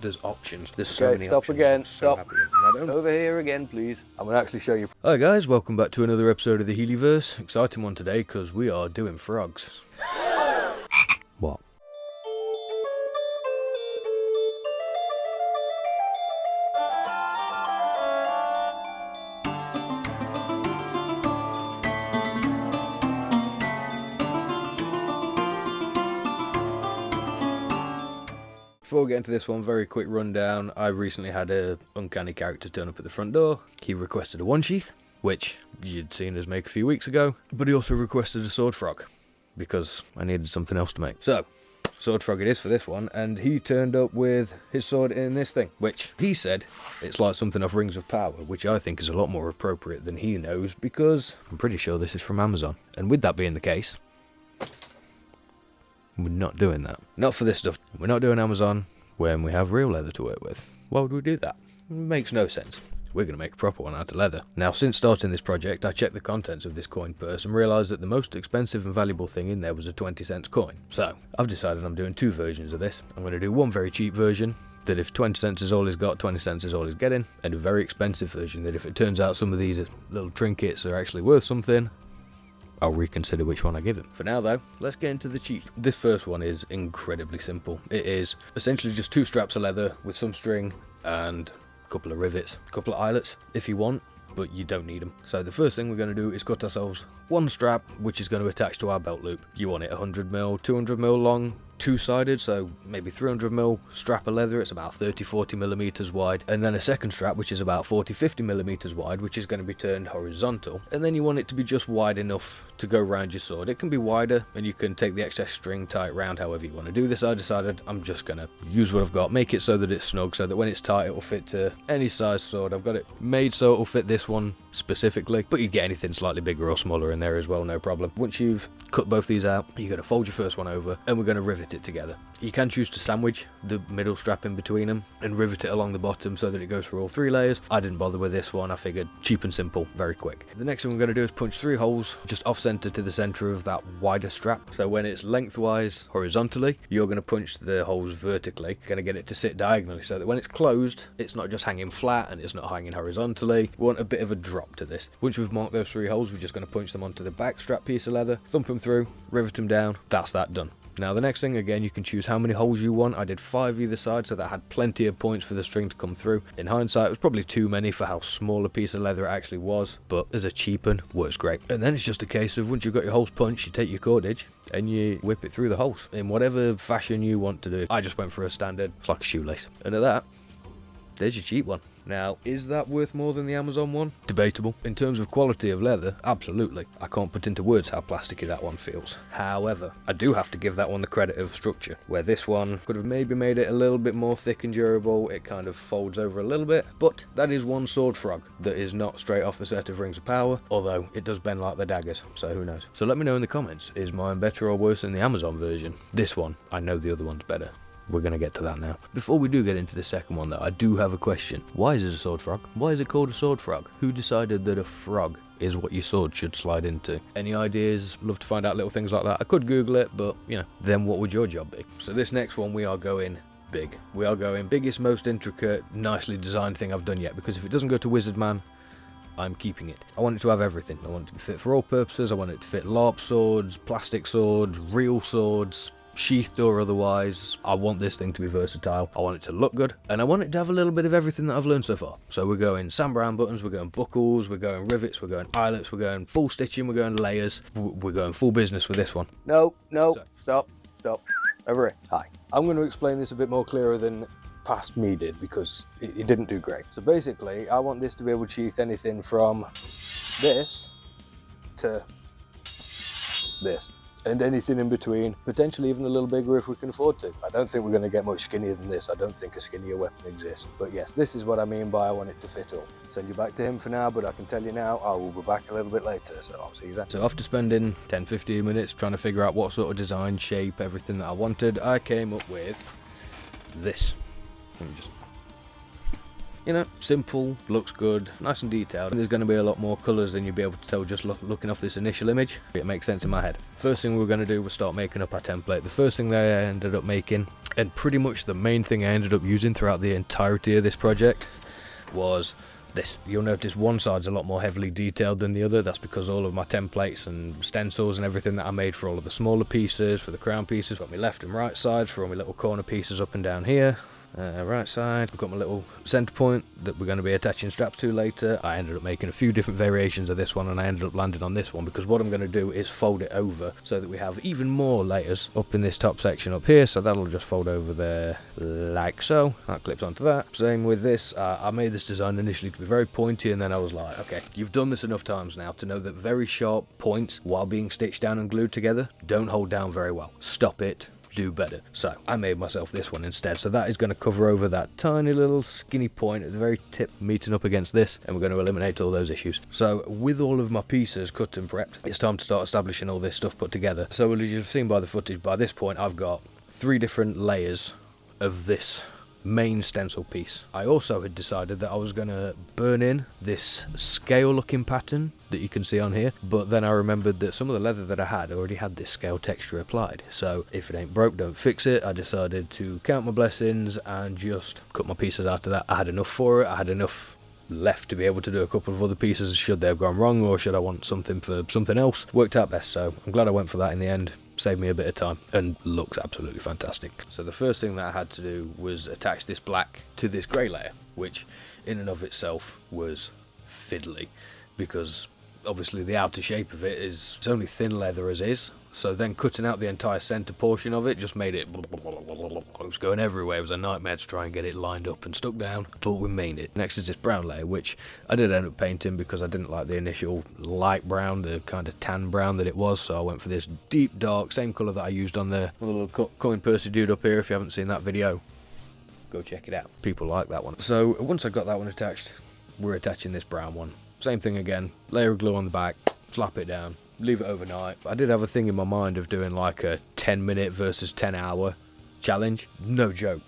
There's options. There's so many stop options. Again. I'm so happy with them. I don't- Over here again, please. I'm going to actually show you. Hi guys, welcome back to another episode of the Healeyverse. Exciting one today because we are doing frogs. What? Before we get into this one, very quick rundown. I recently had a uncanny character turn up at the front door. He requested a one sheath, which you'd seen us make a few weeks ago, but he also requested a sword frog, because I needed something else to make. So, sword frog it is for this one, and he turned up with his sword in this thing, which he said it's like something off Rings of Power, which I think is a lot more appropriate than he knows, because I'm pretty sure this is from Amazon. And with that being the case, we're not doing that. Not for this stuff. We're not doing Amazon when we have real leather to work with. Why would we do that? It makes no sense. We're going to make a proper one out of leather. Now, since starting this project, I checked the contents of this coin purse and realised that the most expensive and valuable thing in there was a 20-cent coin. So, I've decided I'm doing two versions of this. I'm going to do one very cheap version, that if 20 cents is all he's got, 20 cents is all he's getting, and a very expensive version that if it turns out some of these little trinkets are actually worth something, I'll reconsider which one I give him. For now though, let's get into the cheap. This first one is incredibly simple. It is essentially just two straps of leather with some string and a couple of rivets, a couple of eyelets if you want, but you don't need them. So the first thing we're going to do is cut ourselves one strap which is going to attach to our belt loop. You want it 100mm, 200mm long, two-sided, so maybe 300mm strap of leather. It's about 30-40mm wide, and then a second strap which is about 40-50mm wide, which is going to be turned horizontal, and then you want it to be just wide enough to go around your sword. It can be wider and you can take the excess string, tie it round however you want to do this. I decided I'm just going to use what I've got, make it so that it's snug, so that when it's tight it will fit to any size sword. I've got it made so it will fit this one specifically, but you get anything slightly bigger or smaller in there as well, no problem. Once you've cut both these out, you're going to fold your first one over and we're going to rivet it together. You can choose to sandwich the middle strap in between them and rivet it along the bottom so that it goes through all three layers. I didn't bother with this one. I figured cheap and simple, very quick. The next thing we're going to do is punch 3 holes just off center to the center of that wider strap. So when it's lengthwise horizontally, you're going to punch the holes vertically. You're going to get it to sit diagonally so that when it's closed, it's not just hanging flat and it's not hanging horizontally. We want a bit of a drop to this. Once we've marked those 3 holes, we're just going to punch them onto the back strap piece of leather, thump them through, rivet them down. That's that done. Now the next thing, again, you can choose how many holes you want. I did 5 either side, so that had plenty of points for the string to come through. In hindsight, it was probably too many for how small a piece of leather it actually was, but as a cheap one, works great. And then it's just a case of once you've got your holes punched, you take your cordage and you whip it through the holes in whatever fashion you want to do. I just went for a standard, it's like a shoelace. And at that, there's your cheap one. Now, is that worth more than the Amazon one? Debatable. In terms of quality of leather, absolutely. I can't put into words how plasticky that one feels. However, I do have to give that one the credit of structure, where this one could have maybe made it a little bit more thick and durable. It kind of folds over a little bit, but that is one sword frog that is not straight off the set of Rings of Power, although it does bend like the daggers, so who knows. So let me know in the comments, is mine better or worse than the Amazon version? This one, I know the other one's better. We're going to get to that now. Before we do get into the second one though, I do have a question. Why is it a sword frog? Why is it called a sword frog? Who decided that a frog is what your sword should slide into? Any ideas? Love to find out little things like that. I could Google it, but you know, then what would your job be? So this next one, we are going big. We are going biggest, most intricate, nicely designed thing I've done yet, because if it doesn't go to Wizard Man, I'm keeping it. I want it to have everything. I want it to fit for all purposes. I want it to fit LARP swords, plastic swords, real swords, sheathed or otherwise. I want this thing to be versatile. I want it to look good, and I want it to have a little bit of everything that I've learned so far. So we're going Sam Brown buttons, we're going buckles, we're going rivets, we're going eyelets, we're going full stitching, we're going layers. We're going full business with this one. No, stop. Over here. Hi. I'm going to explain this a bit more clearer than past me did, because it didn't do great. So basically, I want this to be able to sheath anything from this to this, and anything in between, potentially even a little bigger if we can afford to. I don't think we're going to get much skinnier than this. I don't think a skinnier weapon exists. But yes, this is what I mean by I want it to fit all. Send you back to him for now, but I can tell you now, I will be back a little bit later, so I'll see you then. So after spending 10-15 minutes trying to figure out what sort of design, shape, everything that I wanted, I came up with this. Let me just You know, simple, looks good, nice and detailed. And there's going to be a lot more colours than you'll be able to tell just looking off this initial image. It makes sense in my head. First thing we're going to do was start making up our template. The first thing that I ended up making And pretty much the main thing I ended up using throughout the entirety of this project was this. You'll notice one side's a lot more heavily detailed than the other. That's because all of my templates and stencils and everything that I made for all of the smaller pieces, for the crown pieces, got my left and right sides for all my little corner pieces up and down here. Right side, I've got my little center point that we're going to be attaching straps to later. I ended up making a few different variations of this one, and I ended up landing on this one because what I'm going to do is fold it over so that we have even more layers up in this top section up here. So that'll just fold over there like so. That clips onto that. Same with this. I made this design initially to be very pointy, and then I was like, okay, you've done this enough times now to know that very sharp points while being stitched down and glued together don't hold down very well. Stop it. Do better. So I made myself this one instead. So that is going to cover over that tiny little skinny point at the very tip meeting up against this, and we're going to eliminate all those issues. So with all of my pieces cut and prepped, it's time to start establishing all this stuff put together. So as you've seen by the footage, by this point I've got 3 different layers of this main stencil piece. I also had decided that I was going to burn in this scale looking pattern that you can see on here, but then I remembered that some of the leather that I had already had this scale texture applied, so if it ain't broke, don't fix it. I decided to count my blessings and just cut my pieces out of that. I had enough for it. I had enough left to be able to do a couple of other pieces should they have gone wrong, or should I want something for something else. Worked out best, so I'm glad I went for that in the end. Saved me a bit of time and looks absolutely fantastic. So the first thing that I had to do was attach this black to this grey layer, which in and of itself was fiddly because obviously the outer shape of it is, it's only thin leather as is, so then cutting out the entire centre portion of it just made it, it was going everywhere. It was a nightmare to try and get it lined up and stuck down, but we made it. Next is this brown layer, which I did end up painting because I didn't like the initial light brown, the kind of tan brown that it was, so I went for this deep dark, same colour that I used on the little coin Percy dude up here. If you haven't seen that video, go check it out. People like that one. So once I got that one attached, we're attaching this brown one. Same thing again, layer of glue on the back, slap it down, leave it overnight. I did have a thing in my mind of doing like a 10-minute versus 10-hour challenge. No joke.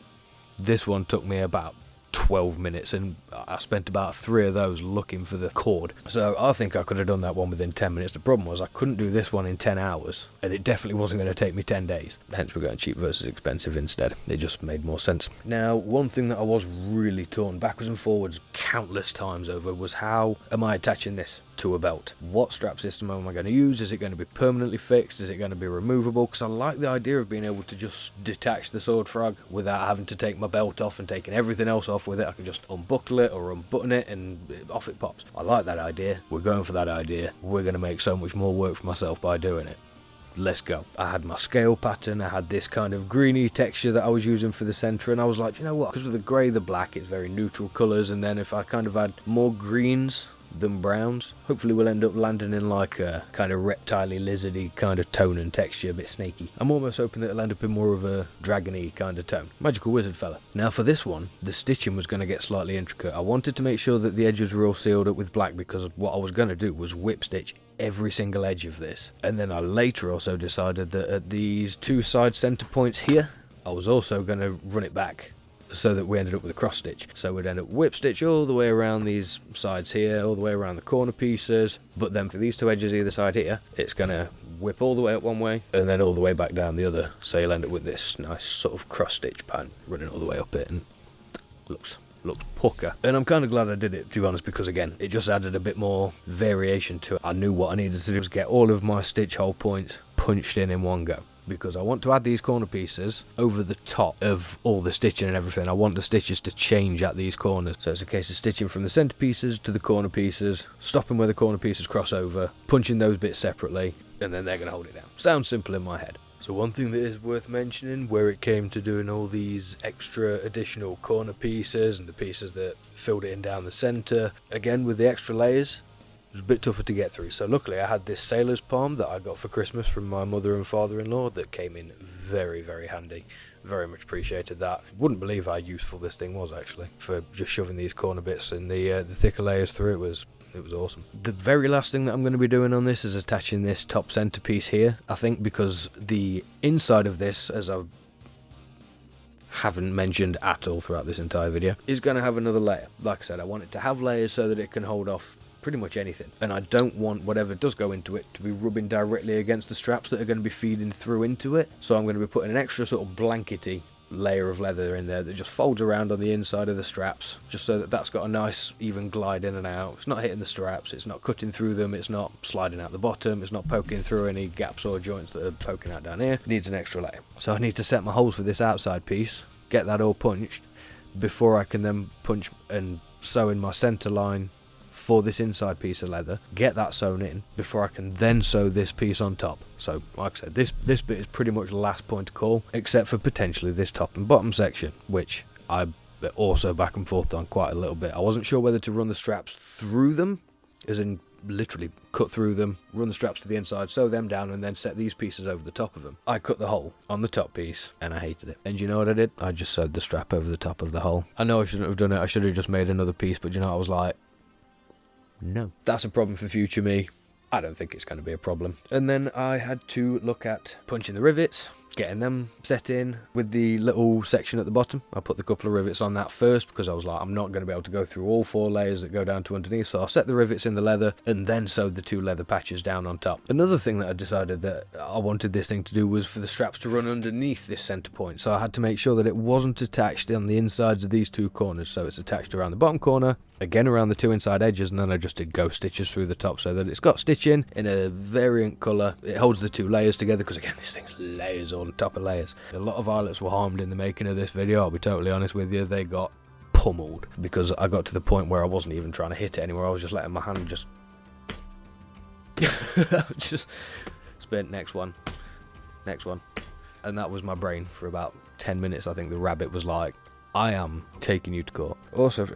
This one took me about 12 minutes and I spent about 3 of those looking for the cord. So I think I could have done that one within 10 minutes. The problem was I couldn't do this one in 10 hours and it definitely wasn't going to take me 10 days. Hence we're going cheap versus expensive instead. It just made more sense. Now, one thing that I was really torn backwards and forwards countless times over was how am I attaching this to a belt? What strap system am I going to use? Is it going to be permanently fixed? Is it going to be removable? Because I like the idea of being able to just detach the sword frog without having to take my belt off and taking everything else off with it. I can just unbuckle it or unbutton it and off it pops. I like that idea. We're going for that idea. We're going to make so much more work for myself by doing it. Let's go. I had my scale pattern, I had this kind of greeny texture that I was using for the centre, and I was like, you know what, because with the grey, the black, it's very neutral colours, and then if I kind of add more greens than browns, hopefully we'll end up landing in like a kind of reptile-y, lizardy kind of tone and texture, a bit snaky. I'm almost hoping that it'll end up in more of a dragon-y kind of tone. Magical wizard fella. Now for this one, the stitching was going to get slightly intricate. I wanted to make sure that the edges were all sealed up with black because what I was going to do was whip stitch every single edge of this. And then I later also decided that at these 2 side centre points here, I was also going to run it back so that we ended up with a cross stitch. So we'd end up whip stitch all the way around these sides here, all the way around the corner pieces, but then for these 2 edges either side here, it's going to whip all the way up one way and then all the way back down the other. So you'll end up with this nice sort of cross stitch pattern running all the way up it, and looks pucker. And I'm kind of glad I did it, to be honest, because again, it just added a bit more variation to it. I knew what I needed to do was get all of my stitch hole points punched in one go, because I want to add these corner pieces over the top of all the stitching and everything. I want the stitches to change at these corners. So it's a case of stitching from the centre pieces to the corner pieces, stopping where the corner pieces cross over, punching those bits separately, and then they're going to hold it down. Sounds simple in my head. So one thing that is worth mentioning, where it came to doing all these extra additional corner pieces and the pieces that filled it in down the centre, again with the extra layers, it was a bit tougher to get through. So luckily I had this sailor's palm that I got for Christmas from my mother and father-in-law that came in very, very handy. Very much appreciated that. Wouldn't believe how useful this thing was actually for just shoving these corner bits and the thicker layers through. It was awesome. The very last thing that I'm going to be doing on this is attaching this top centerpiece here, I think, because the inside of this, as I haven't mentioned at all throughout this entire video, is going to have another layer. Like I said, I want it to have layers so that it can hold off pretty much anything, and I don't want whatever does go into it to be rubbing directly against the straps that are going to be feeding through into it. So I'm going to be putting an extra sort of blankety layer of leather in there that just folds around on the inside of the straps, just so that that's got a nice even glide in and out. It's not hitting the straps, it's not cutting through them, it's not sliding out the bottom, it's not poking through any gaps or joints that are poking out down here. It needs an extra layer. So I need to set my holes for this outside piece, get that all punched, before I can then punch and sew in my centre line for this inside piece of leather, get that sewn in before I can then sew this piece on top. So like I said, this bit is pretty much the last point to call, except for potentially this top and bottom section, which I also back and forth on quite a little bit. I wasn't sure whether to run the straps through them, as in literally cut through them, run the straps to the inside, sew them down, and then set these pieces over the top of them. I cut the hole on the top piece and I hated it. And you know what I did? I just sewed the strap over the top of the hole. I know I shouldn't have done it, I should have just made another piece, but you know, I was like, no. That's a problem for future me. I don't think it's going to be a problem. And then I had to look at punching the rivets, getting them set in with the little section at the bottom. I put the couple of rivets on that first because I was like, I'm not going to be able to go through all 4 layers that go down to underneath, so I set the rivets in the leather and then sewed the 2 leather patches down on top. Another thing that I decided that I wanted this thing to do was for the straps to run underneath this centre point, so I had to make sure that it wasn't attached on the insides of these 2 corners, so it's attached around the bottom corner, again around the 2 inside edges, and then I just did ghost stitches through the top so that it's got stitching in a variant colour. It holds the 2 layers together because again this thing's layers on top of layers. A lot of eyelets were harmed in the making of this video, I'll be totally honest with you. They got pummeled because I got to the point where I wasn't even trying to hit it anymore. I was just letting my hand just spin, next one, and that was my brain for about 10 minutes. I think the rabbit was like, I am taking you to court. Also,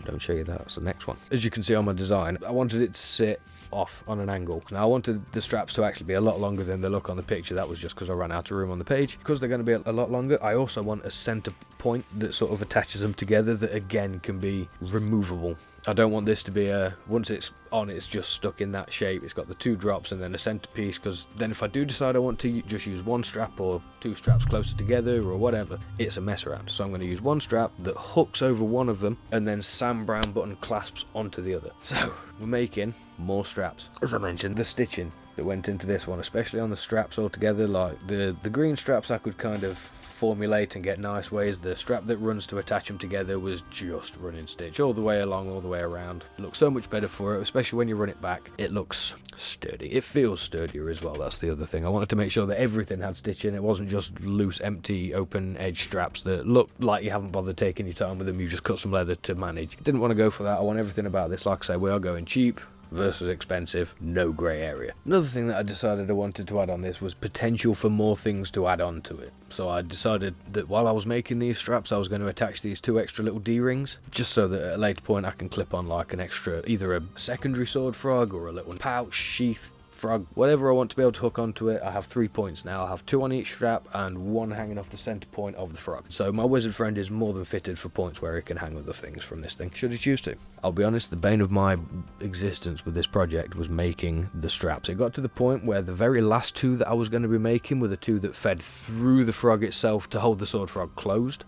don't show you that, that's the next one. As you can see on my design, I wanted it to sit off on an angle. Now I wanted the straps to actually be a lot longer than they look on the picture. That was just because I ran out of room on the page. Because they're going to be a lot longer, I also want a centre point that sort of attaches them together that again can be removable. I don't want this to be once it's on, it's just stuck in that shape. It's got the 2 drops and then a centerpiece, because then if I do decide I want to just use 1 strap or 2 straps closer together or whatever, it's a mess around. So I'm going to use 1 strap that hooks over one of them and then Sam Brown button clasps onto the other. So we're making more straps. As I mentioned, the stitching that went into this one, especially on the straps altogether, like the green straps I could kind of formulate and get nice ways. The strap that runs to attach them together was just running stitch all the way along, all the way around. It looks so much better for it, especially when you run it back. It looks sturdy. It feels sturdier as well. That's the other thing. I wanted to make sure that everything had stitching. It wasn't just loose, empty, open edge straps that look like you haven't bothered taking your time with them. You just cut some leather to manage. Didn't want to go for that. I want everything about this. Like I say, we are going cheap versus expensive, no grey area. Another thing that I decided I wanted to add on this was potential for more things to add on to it. So I decided that while I was making these straps, I was going to attach these 2 extra little D-rings, just so that at a later point I can clip on like an extra, either a secondary sword frog or a little pouch, sheath, frog, whatever I want to be able to hook onto it. I have 3 points now. I have 2 on each strap and 1 hanging off the centre point of the frog. So my wizard friend is more than fitted for points where he can hang other things from this thing, should he choose to. I'll be honest, the bane of my existence with this project was making the straps. It got to the point where the very last 2 that I was going to be making were the 2 that fed through the frog itself to hold the sword frog closed.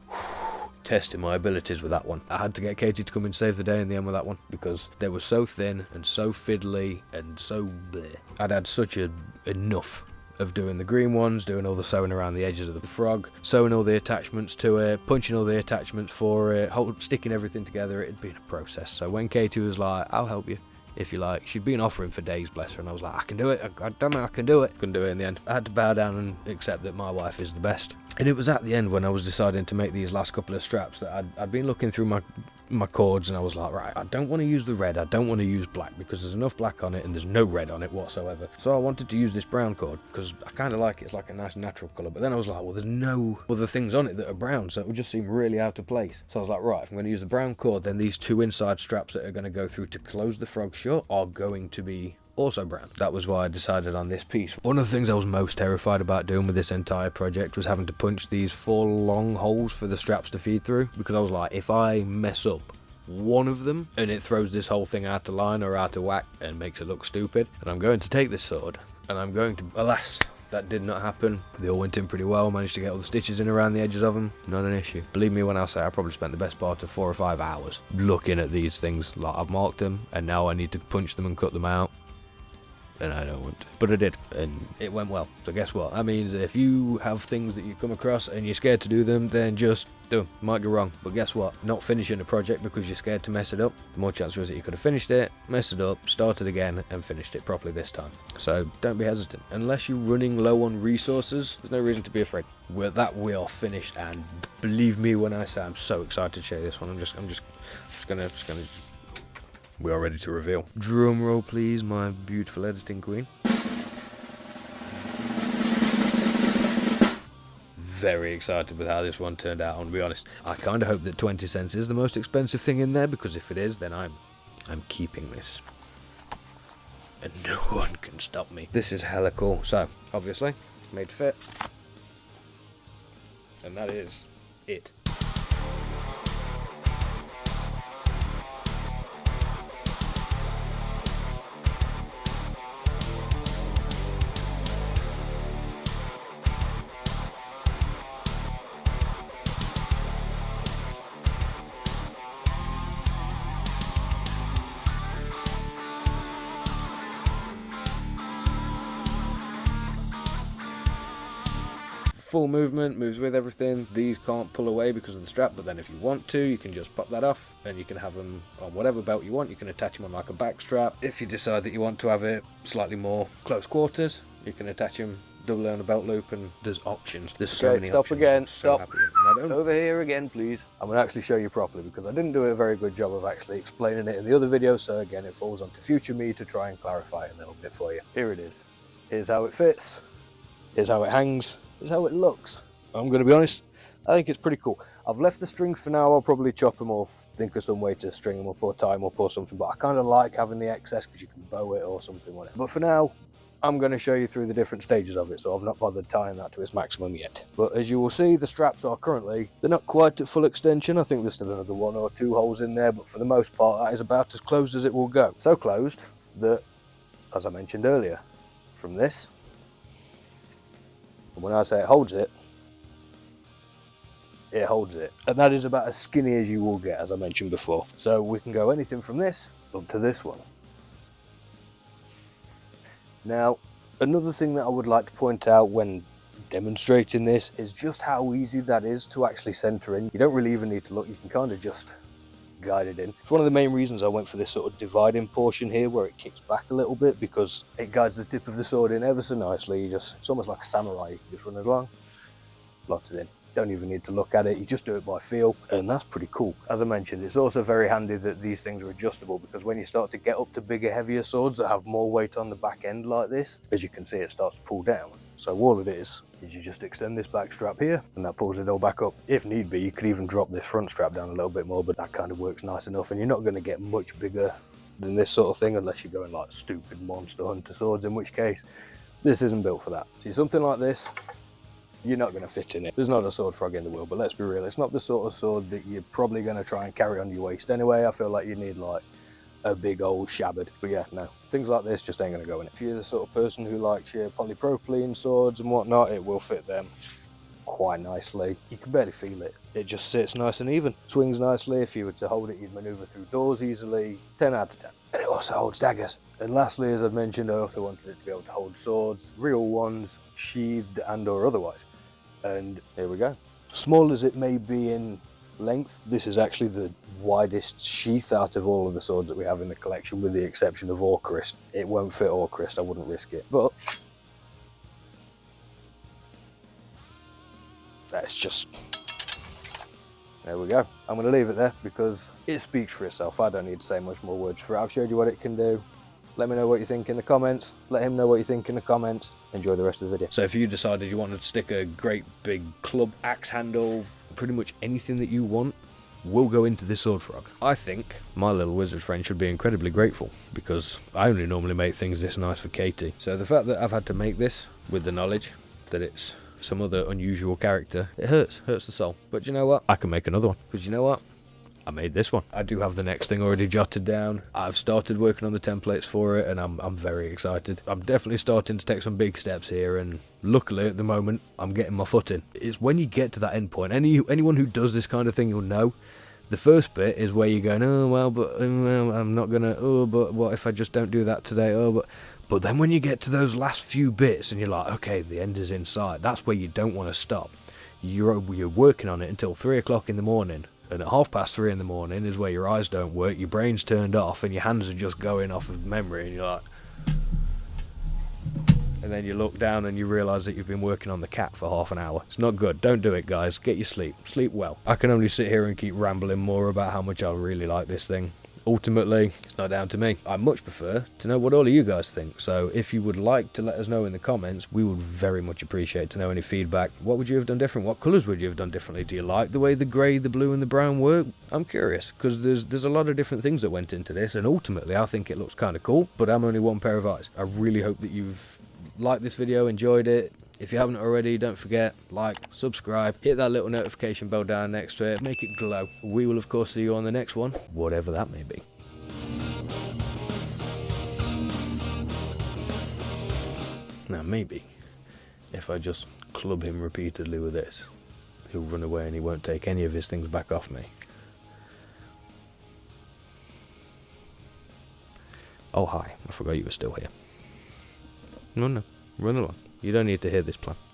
Testing my abilities with that one. I had to get Katie to come and save the day in the end with that one because they were so thin and so fiddly and so bleh. I'd had such enough of doing the green ones, doing all the sewing around the edges of the frog, sewing all the attachments to it, punching all the attachments for it, sticking everything together. It had been a process. So when Katie was like, I'll help you if you like, she'd been offering for days, bless her, and I was like, I can do it, I can do it. Couldn't do it in the end. I had to bow down and accept that my wife is the best. And it was at the end when I was deciding to make these last couple of straps that I'd been looking through my cords and I was like, right, I don't want to use the red, I don't want to use black because there's enough black on it and there's no red on it whatsoever. So I wanted to use this brown cord because I kind of like it. It's like a nice natural colour. But then I was like, well, there's no other things on it that are brown, so it would just seem really out of place. So I was like, right, if I'm going to use the brown cord, then these 2 inside straps that are going to go through to close the frog shut are going to be also brown. That was why I decided on this piece. One of the things I was most terrified about doing with this entire project was having to punch these 4 long holes for the straps to feed through, because I was like, if I mess up one of them and it throws this whole thing out of line or out of whack and makes it look stupid, and I'm going to take this sword and I'm going to, alas, that did not happen. They all went in pretty well, managed to get all the stitches in around the edges of them, not an issue. Believe me when I say I probably spent the best part of 4 or 5 hours looking at these things. Like, I've marked them and now I need to punch them and cut them out. and I don't want to. But I did, and it went well. So guess what? That means if you have things that you come across and you're scared to do them, then just do them. Might go wrong, but guess what? Not finishing a project because you're scared to mess it up. The more chance there is that you could have finished it, messed it up, started again, and finished it properly this time. So don't be hesitant. Unless you're running low on resources, there's no reason to be afraid. We are finished, and believe me when I say I'm so excited to share this one. I'm just gonna. We are ready to reveal. Drum roll, please, my beautiful editing queen. Very excited with how this one turned out, I'm gonna be honest. I kind of hope that 20 cents is the most expensive thing in there, because if it is, then I'm keeping this. And no one can stop me. This is hella cool. So, obviously, made to fit. And that is it. Full movement, moves with everything. These can't pull away because of the strap, but then if you want to, you can just pop that off and you can have them on whatever belt you want. You can attach them on like a back strap. If you decide that you want to have it slightly more close quarters, you can attach them double on a belt loop, and there's options. There's so many options. Stop again. So Stop. Over here again, please. I'm going to actually show you properly because I didn't do a very good job of actually explaining it in the other video, so again it falls onto future me to try and clarify it a little bit for you. Here it is. Here's how it fits. Here's how it hangs. Here's how it looks. I'm going to be honest, I think it's pretty cool. I've left the strings for now. I'll probably chop them off, think of some way to string them up or tie them up or something, but I kind of like having the excess because you can bow it or something, whatever. But for now, I'm going to show you through the different stages of it, so I've not bothered tying that to its maximum yet. But as you will see, the straps are currently, they're not quite at full extension. I think there's still another 1 or 2 holes in there, but for the most part, that is about as closed as it will go. So closed that, as I mentioned earlier, from this, and when I say it holds it, it holds it. And that is about as skinny as you will get, as I mentioned before. So we can go anything from this up to this one. Now, another thing that I would like to point out when demonstrating this is just how easy that is to actually center in. You don't really even need to look, you can kind of just guide it in. It's one of the main reasons I went for this sort of dividing portion here where it kicks back a little bit, because it guides the tip of the sword in ever so nicely. It's almost like a samurai. You can just run it along, slot it in. Don't even need to look at it, you just do it by feel, and that's pretty cool. As I mentioned, it's also very handy that these things are adjustable, because when you start to get up to bigger, heavier swords that have more weight on the back end like this, as you can see, it starts to pull down. So all it is you just extend this back strap here, and that pulls it all back up. If need be, you could even drop this front strap down a little bit more, but that kind of works nice enough, and you're not going to get much bigger than this sort of thing unless you're going like stupid monster hunter swords, in which case this isn't built for that. See, something like this, you're not going to fit in it. There's not a sword frog in the world, but let's be real, it's not the sort of sword that you're probably going to try and carry on your waist anyway. I feel like you need like a big old shabard. But yeah, no, things like this just ain't going to go in it. If you're the sort of person who likes your polypropylene swords and whatnot, it will fit them quite nicely. You can barely feel it. It just sits nice and even. Swings nicely. If you were to hold it, you'd maneuver through doors easily. 10 out of 10. And it also holds daggers. And lastly, as I've mentioned, I also wanted it to be able to hold swords, real ones, sheathed and or otherwise. And here we go. Small as it may be in length, this is actually the widest sheath out of all of the swords that we have in the collection, with the exception of Orcrist. It won't fit Orcrist, I wouldn't risk it. But that's just, there we go. I'm going to leave it there because it speaks for itself. I don't need to say much more words for it. I've showed you what it can do. Let me know what you think in the comments. Let him know what you think in the comments. Enjoy the rest of the video. So if you decided you wanted to stick a great big club, axe handle, pretty much anything that you want will go into this sword frog. I think my little wizard friend should be incredibly grateful, because I only normally make things this nice for Katie. So the fact that I've had to make this with the knowledge that it's some other unusual character, it hurts the soul. But you know what? I can make another one, because you know what? I made this one. I do have the next thing already jotted down. I've started working on the templates for it, and I'm very excited. I'm definitely starting to take some big steps here, and luckily at the moment I'm getting my foot in. It's when you get to that end point, anyone who does this kind of thing, you'll know the first bit is where you're going, oh well, but I'm not gonna, oh but what if I just don't do that today, oh But then when you get to those last few bits and you're like, okay, the end is in sight, that's where you don't want to stop. You're working on it until 3 o'clock in the morning, and at 3:30 in the morning is where your eyes don't work, your brain's turned off, and your hands are just going off of memory, and you're like... And then you look down and you realise that you've been working on the cat for half an hour. It's not good. Don't do it, guys. Get your sleep. Sleep well. I can only sit here and keep rambling more about how much I really like this thing. Ultimately, it's not down to me. I much prefer to know what all of you guys think. So if you would like to let us know in the comments, we would very much appreciate to know any feedback. What would you have done different? What colours would you have done differently? Do you like the way the grey, the blue and the brown work? I'm curious, because there's a lot of different things that went into this, and ultimately I think it looks kind of cool, but I'm only one pair of eyes. I really hope that you've liked this video, enjoyed it. If you haven't already, don't forget, like, subscribe, hit that little notification bell down next to it, make it glow. We will of course see you on the next one, whatever that may be. Now maybe, if I just club him repeatedly with this, he'll run away and he won't take any of his things back off me. Oh hi, I forgot you were still here. No, run along. You don't need to hear this plan.